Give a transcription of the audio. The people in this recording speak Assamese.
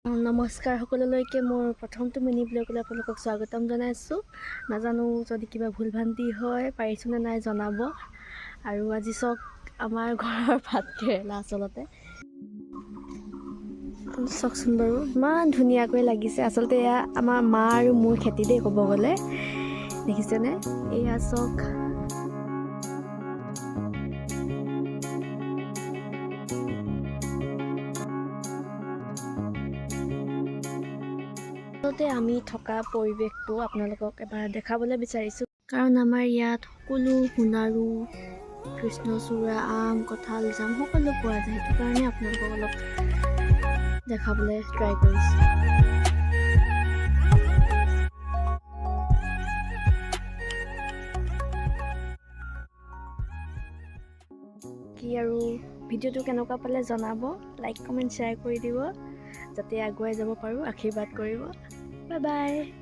নমস্কাৰ সকলোলৈকে মোৰ প্ৰথমটো মিনি ব্লগলৈ আপোনালোকক স্বাগতম জনাইছোঁ। নাজানো যদি কিবা ভুল ভ্ৰান্তি হয় পাৰিছোঁ নে নাই জনাব। আৰু আজি চাওক আমাৰ ঘৰৰ ভাত কেৰেলা আচলতে চাওকচোন বাৰু ইমান ধুনীয়াকৈ লাগিছে। আচলতে এয়া আমাৰ মা আৰু মোৰ খেতি দেই, ক'ব গ'লে দেখিছেনে। এয়া চাওক আমি থকা পৰিৱেশটো আপোনালোকক এবাৰ দেখাবলৈ বিচাৰিছোঁ, কাৰণ আমাৰ ইয়াত সকলো সোণাৰু কৃষ্ণচূড়া, আম, কঁঠাল, জাম সকলো পোৱা যায়। সেইটো কাৰণে আপোনালোকক অলপ দেখাবলৈ ট্ৰাই কৰিছোঁ। কি আৰু ভিডিঅ'টো কেনেকুৱা পালে জনাব, লাইক কমেণ্ট শ্বেয়াৰ কৰি দিব, যাতে আগুৱাই যাব পাৰোঁ। আশীৰ্বাদ কৰিব। Bye bye.